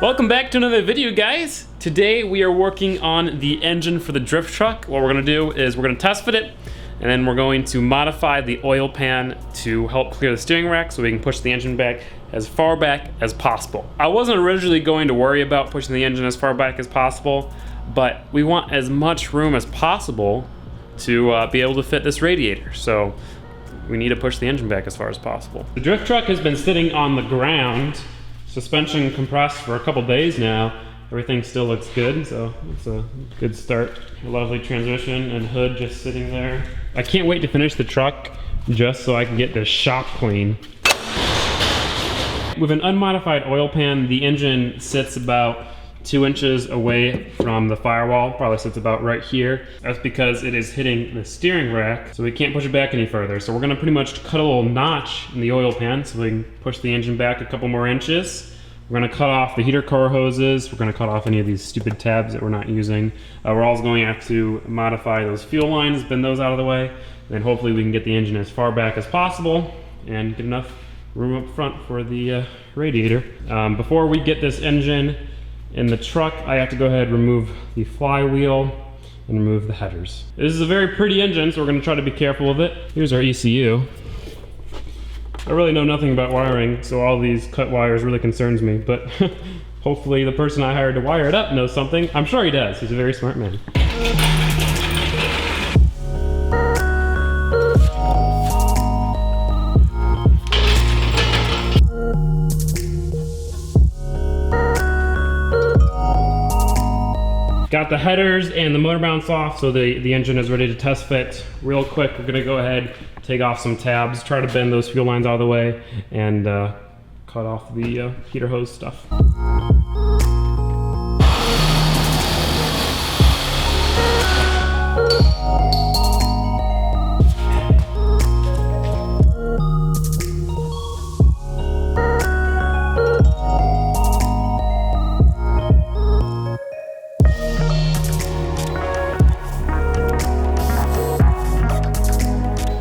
Welcome back to another video, guys. Today we are working on the engine for the drift truck. What we're gonna do is we're gonna test fit it, and then we're going to modify the oil pan to help clear the steering rack so we can push the engine back as far back as possible. I wasn't originally going to worry about pushing the engine as far back as possible, but we want as much room as possible to be able to fit this radiator. So we need to push the engine back as far as possible. The drift truck has been sitting on the ground, suspension compressed for a couple days now. Everything still looks good, so it's a good start. A lovely transmission and hood just sitting there. I can't wait to finish the truck just so I can get this shop clean. With an unmodified oil pan, the engine sits about 2 inches away from the firewall, probably sits about right here. That's because it is hitting the steering rack, so we can't push it back any further. So we're gonna pretty much cut a little notch in the oil pan so we can push the engine back a couple more inches. We're gonna cut off the heater core hoses. We're gonna cut off any of these stupid tabs that we're not using. We're also going to have to modify those fuel lines, bend those out of the way, and hopefully we can get the engine as far back as possible and get enough room up front for the radiator. Before we get this engine in the truck, I have to go ahead and remove the flywheel and remove the headers. This is a very pretty engine, so we're gonna try to be careful with it. Here's our ECU. I really know nothing about wiring, so all these cut wires really concerns me, but hopefully the person I hired to wire it up knows something. I'm sure he does, he's a very smart man. Got the headers and the motor mounts off, so the engine is ready to test fit. Real quick, we're gonna go ahead, take off some tabs, try to bend those fuel lines out of the way, and cut off the heater hose stuff.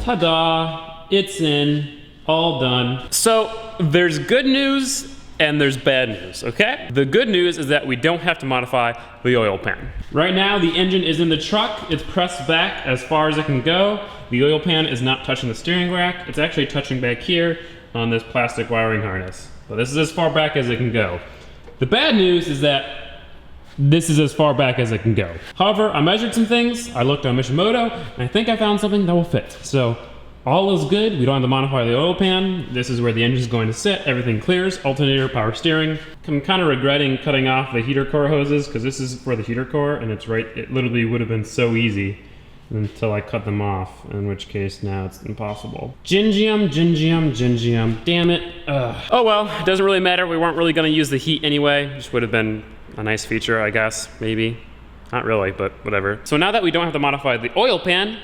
Ta-da! It's in, all done. So there's good news and there's bad news, okay? The good news is that we don't have to modify the oil pan. Right now the engine is in the truck. It's pressed back as far as it can go. The oil pan is not touching the steering rack. It's actually touching back here on this plastic wiring harness. But this is as far back as it can go. The bad news is that this is as far back as it can go. However, I measured some things, I looked on Mishimoto, and I think I found something that will fit. So all is good, we don't have to modify the oil pan. This is where the engine is going to sit, everything clears, alternator, power steering. I'm kind of regretting cutting off the heater core hoses because this is for the heater core and it's right, it literally would have been so easy until I cut them off, in which case now it's impossible. Gingium, damn it. Ugh. Oh well, it doesn't really matter, we weren't really gonna use the heat anyway. Just would have been a nice feature, I guess, maybe. Not really, but whatever. So now that we don't have to modify the oil pan,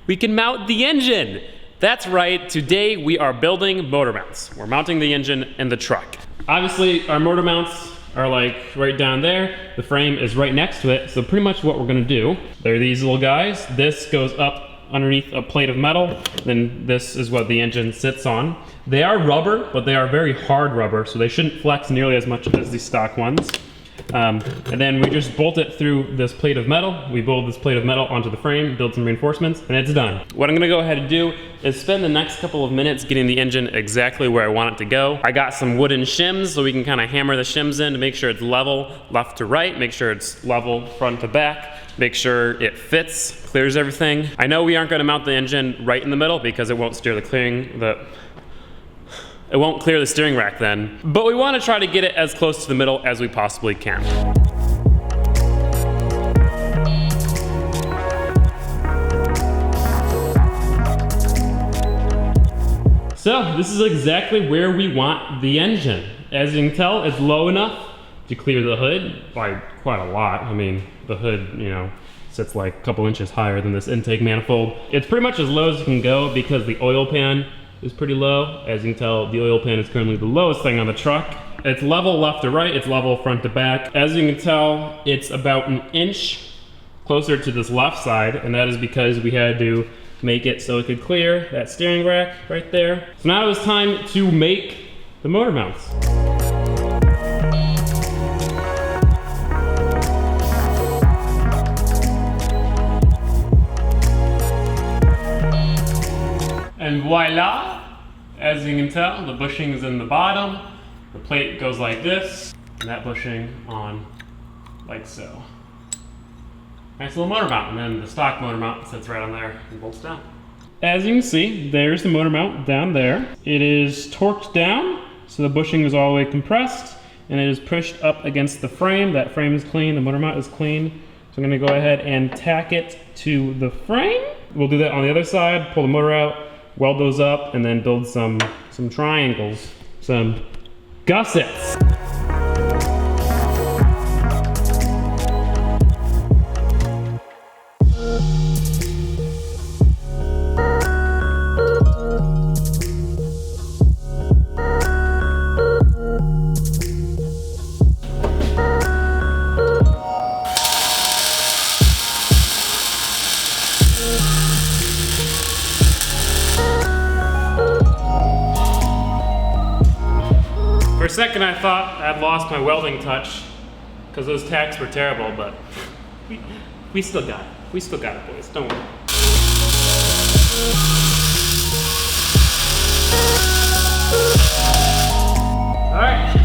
we can mount the engine. That's right, today we are building motor mounts. We're mounting the engine in the truck. Obviously, our motor mounts are like right down there. The frame is right next to it, so pretty much what we're gonna do, they're these little guys. This goes up underneath a plate of metal, then this is what the engine sits on. They are rubber, but they are very hard rubber, so they shouldn't flex nearly as much as the stock ones. And then we just bolt it through this plate of metal. We build this plate of metal onto the frame, build some reinforcements, and it's done. What I'm gonna go ahead and do is spend the next couple of minutes getting the engine exactly where I want it to go. I got some wooden shims so we can kind of hammer the shims in to make sure it's level left to right, make sure it's level front to back, make sure it fits, clears everything. I know we aren't gonna mount the engine right in the middle because it won't steer it won't clear the steering rack then, but we want to try to get it as close to the middle as we possibly can. So this is exactly where we want the engine. As you can tell, it's low enough to clear the hood by quite a lot. I mean, the hood, you know, sits like a couple inches higher than this intake manifold. It's pretty much as low as it can go because the oil pan is pretty low. As you can tell, the oil pan is currently the lowest thing on the truck. It's level left to right, it's level front to back. As you can tell, it's about an inch closer to this left side, and that is because we had to make it so it could clear that steering rack right there. So now it's time to make the motor mounts. And voila! As you can tell, the bushing is in the bottom. The plate goes like this, and that bushing on like so. Nice little motor mount, and then the stock motor mount sits right on there and bolts down. As you can see, there's the motor mount down there. It is torqued down, so the bushing is all the way compressed, and it is pushed up against the frame. That frame is clean, the motor mount is clean. So I'm gonna go ahead and tack it to the frame. We'll do that on the other side, pull the motor out, weld those up, and then build some triangles, some gussets. For a second I thought I'd lost my welding touch because those tacks were terrible, but we still got it. We still got it, boys. Don't worry. All right.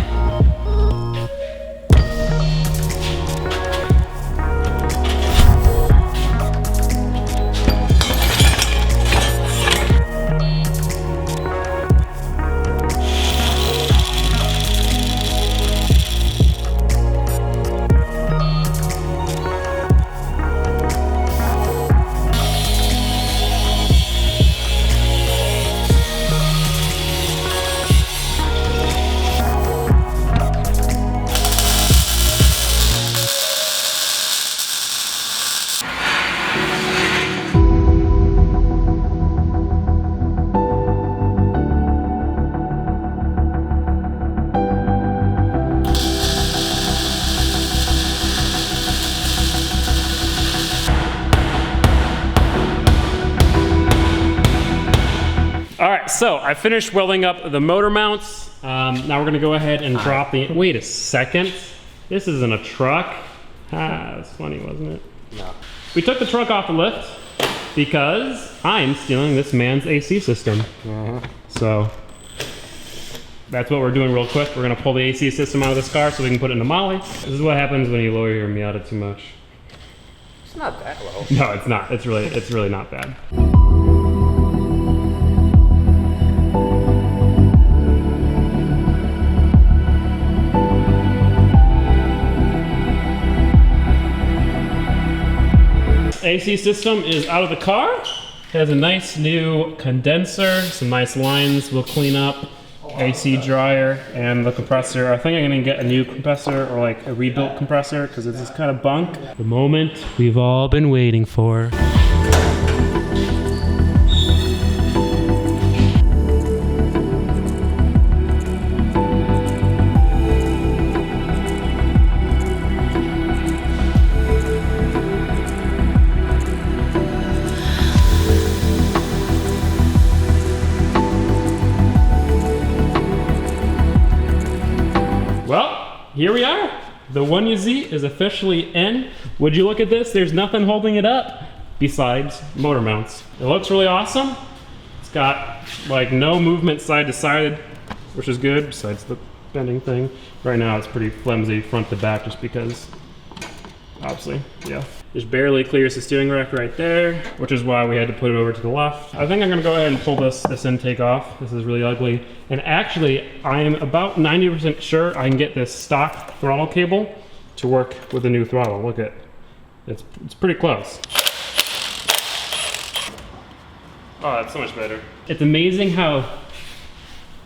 All right, so I finished welding up the motor mounts. Now we're gonna go ahead and drop the, wait a second. This isn't a truck. That's funny, wasn't it? No. We took the truck off the lift because I'm stealing this man's AC system. So that's what we're doing real quick. We're gonna pull the AC system out of this car so we can put it in the Molly. This is what happens when you lower your Miata too much. It's not that low. No, it's not. It's really not bad. AC system is out of the car. It has a nice new condenser, some nice lines we'll clean up, AC dryer, and the compressor. I think I'm gonna get a new compressor or like a rebuilt compressor because it's just kind of bunk. The moment we've all been waiting for. Well, here we are. The 1UZ is officially in. Would you look at this? There's nothing holding it up besides motor mounts. It looks really awesome. It's got like no movement side to side, which is good, besides the bending thing. Right now it's pretty flimsy front to back just because, obviously, yeah. Just barely clears the steering rack right there, which is why we had to put it over to the left. I think I'm gonna go ahead and pull this intake off. This is really ugly. And actually, I am about 90% sure I can get this stock throttle cable to work with the new throttle. Look at, it's pretty close. Oh, that's so much better. It's amazing how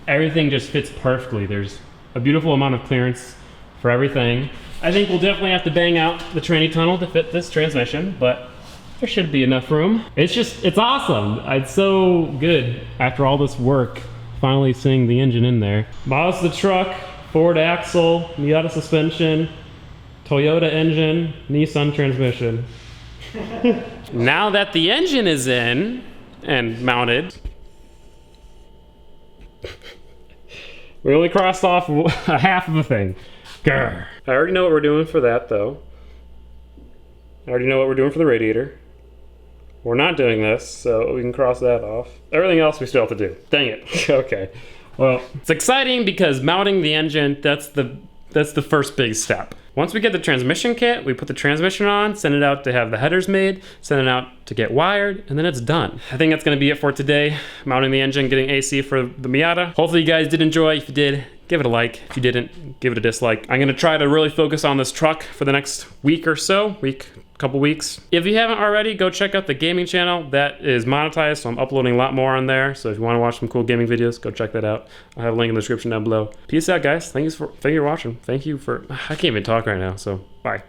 everything just fits perfectly. There's a beautiful amount of clearance for everything. I think we'll definitely have to bang out the tranny tunnel to fit this transmission, but there should be enough room. It's awesome. It's so good after all this work, finally seeing the engine in there. Mazda truck, Ford axle, Miata suspension, Toyota engine, Nissan transmission. Now that the engine is in and mounted, we only crossed off a half of a thing. Grr. I already know what we're doing for that though. I already know what we're doing for the radiator. we're not doing this, so we can cross that off. Everything else we still have to do. Dang it. Okay. Well, it's exciting because mounting the engine, that's the first big step. Once we get the transmission kit, we put the transmission on, send it out to have the headers made, send it out to get wired, and then it's done. I think that's gonna be it for today. Mounting the engine, getting AC for the Miata. Hopefully you guys did enjoy. If you did, give it a like. If you didn't, give it a dislike. I'm gonna try to really focus on this truck for the next week or so, couple weeks. If you haven't already, go check out the gaming channel. That is monetized, so I'm uploading a lot more on there. So if you want to watch some cool gaming videos, go check that out. I'll have a link in the description down below. Peace out, guys. Thank you for watching. Thank you for, I can't even talk right now, so bye.